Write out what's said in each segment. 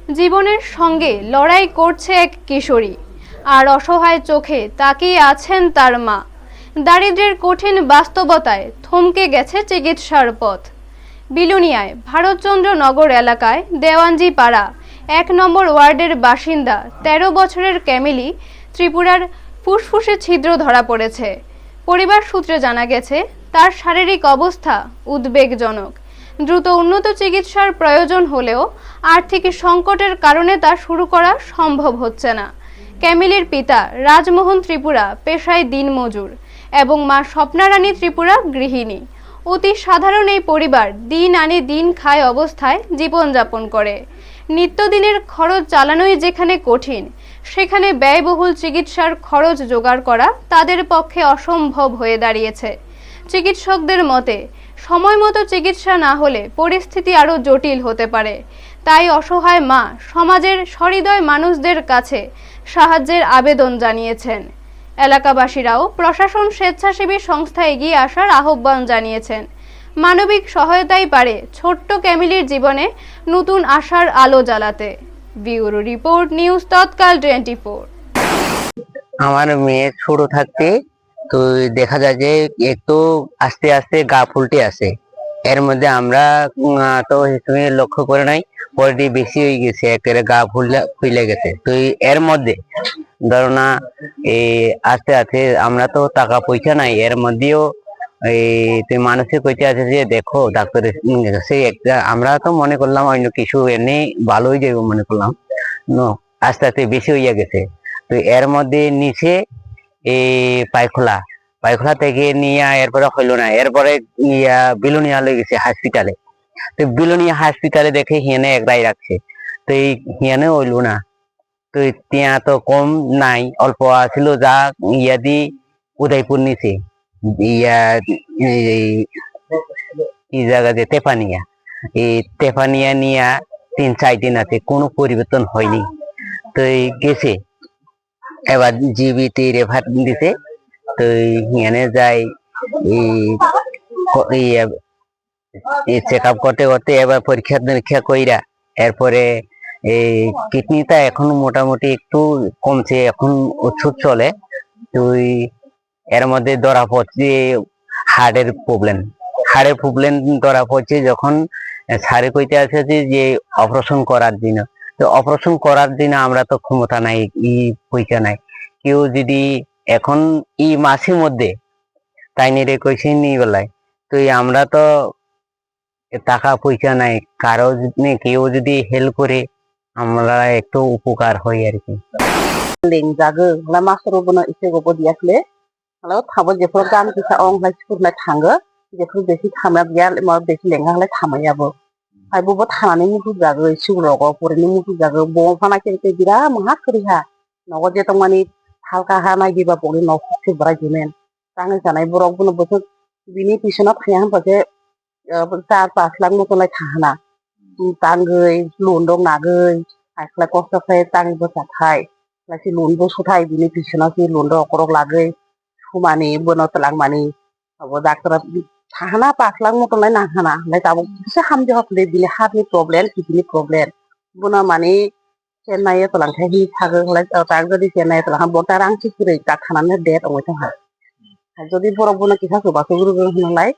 জীবনের সঙ্গে লড়াই করছে এক কিশোরী, আর অসহায় চোখে তাকিয়ে আছেন তার মা। দারিদ্র্যের কঠিন বাস্তবতায় থমকে গেছে চিকিৎসার পথ। বিলোনিয়ায় ভারতচন্দ্র নগর এলাকায় দেওয়ানজি পাড়া ১ নম্বর ওয়ার্ডের বাসিন্দা ১৩ বছরের ক্যামিলি ত্রিপুরার ফুসফুসে ছিদ্র ধরা পড়েছে। পরিবার সূত্রে জানা গেছে তার শারীরিক অবস্থা উদ্বেগজনক। দ্রুত উন্নত চিকিৎসার প্রয়োজন হলেও আর্থিক সংকটের কারণে তা শুরু করা সম্ভব হচ্ছে না। ক্যামিলির পিতা রাজমোহন ত্রিপুরা পেশায় দিনমজুর এবং মা স্বপ্নারানী ত্রিপুরা গৃহিণী। অতি সাধারণ এই পরিবার দিন আনে দিন খায় অবস্থায় জীবনযাপন করে। নিত্যদিনের খরচ চালানোই যেখানে কঠিন, সেখানে ব্যয়বহুল চিকিৎসার খরচ জোগাড় করা তাদের পক্ষে অসম্ভব হয়ে দাঁড়িয়েছে। চিকিৎসকদের মতে সময় মতো চিকিৎসা না হলে পরিস্থিতি আরও জটিল হতে পারে। তাই অসহায় মা সমাজের সহৃদয় মানুষদের কাছে সাহায্যের আবেদন জানিয়েছেন। এলাকাবাসীরাও প্রশাসন স্বেচ্ছাসেবী সংস্থা এগিয়ে আসার আহ্বান জানিয়েছেন। মানবিক সহায়তাই পারে ছোট্ট ক্যামিলির জীবনে নতুন আশার আলো জ্বালাতে। ব্যুরো রিপোর্ট, নিউজ তৎকাল 24। আমার মেয়ে ছোট থাকতে তো দেখা যায় যে একটু আস্তে আস্তে গা ফুলতে আসে। এর মধ্যে আমরা তো হিসেবে লক্ষ্য করে নাই, পরে বেশি হয়ে গেছে, একেবারে গা ফুলে গেছে। তো এর মধ্যে ধরো না এই আস্তে আস্তে আমরা তো টাকা পয়সা নাই, এর মধ্যেও এই তুই মানুষের কইতে আছে যে দেখো ডাক্তারের সেই একটা, আমরা তো মনে করলাম অন্য কিছু এমনি ভালোই যাইব মনে করলাম, আস্তে আস্তে বেশি হইয়া গেছে। তো এর মধ্যে নিচে এই পায়খোলা পায়খোলা থেকে নিয়ে এরপরে হইলো না, এরপরে বিলোনিয়া লয়ে গেছে হসপিটালে। তো বিলোনিয়া হসপিটালে দেখে হিয়ানে একলাই রাখছে, তো এই হিয়ানে হইলো না। তো তিয়া তো কম নাই, অল্প আছিল, যা ইয়া দি উদয়পুর নিছে ইয়া এই জায়গাতে তেপানিয়া, এই তেপানিয়া নিয়া ৩-৪ দিন আছে, কোনো পরিবর্তন হয়নি। তো গেছে, এবার জিবিটি রেফার দিছে। তো হিয়ানে যাই এই চেক আপ করতে করতে এবার পরীক্ষা নিরীক্ষা কইরা এরপরে এই কিডনিটা এখন মোটামুটি একটু কমছে, এখন ওষুধ চলে। তুই এর মধ্যে ধরা পড়ছে হার্টের প্রবলেম ধরা পড়ছে। যখন সারে কইতে আছে যে অপারেশন করার জন্য, তো অপারেশন করার জন্য আমরা তো ক্ষমতা নাই, পয়সা নাই। কেউ যদি এখন এই মাসের মধ্যে তাই নিয়ে কইছে নি বলায়, তো আমরা তো টাকা পয়সা নাই, কারো কেউ যদি হেল্প করে আমরা একটু উপকার হই আর কি। लेंजागो ला मास्टर बनो इसे गबो दियाखले हलो थाबो जेफोर गाम किसा अं ला स्कुलना थांगो जेफोर बेसि थामा बिया मा बेसि लेंगांले थामायाबो फायबो थानानै मुखु जागो सिगुरगो पुरनि मुखु जागो बो फाना केते बिरा महा करिहा नगो जे तंमानि हालका हा नाय दिबा बनि न खुसि बराय जिमेन तांगे जानाय बरक बनो बसो बिनि पिसना फाया हमबाजे 4-5 लाख मतलाय थाहाना तांगै लुनदं नागै आखला कस्तफाय तांगबो जाथाय लासि लुनबो सुथाय बिनि पिसना कि लुनद अकरक लागै सुमानि बोनो तलां मानि अब डाक्टर थाहाना 5 लाख मतलाय नाहाना लाय ताबो किसे हामदे हफले बिनि हार्टनि प्रब्लेम किडनि प्रब्लेम बोनो मानि चेन्नाइ तलांथाय हि थागो लाय तागदि चेन्नाइ तलां बता रांसि पुरै गाथानानै डेट अय थाहा जदि बरक बोनो किसा सुबासो गुरुगो होनलाय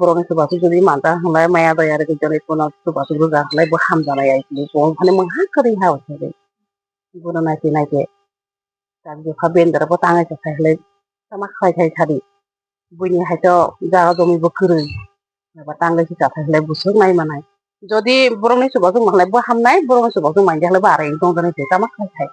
बरक सुबासो जदि मानता होनलाय माया दय आरो जदि बोनो सुबासो गुरुगा लाय बो हामजानाय आइनि बो माने मंहा करि हाव थागै बोनो नायते ताग जोखा बेंदर बो तांगाय थाखायलाय तमा खाय थारि बुनि हायतो जागा जमि बो करै बा तांगाय थाखायलाय बुसुक नाय मानाय जदि बरकनि सुबासो मालाय बो हामनाय बरकनि सुबासो मानजालाय बाराय दं जानाय तमा खाय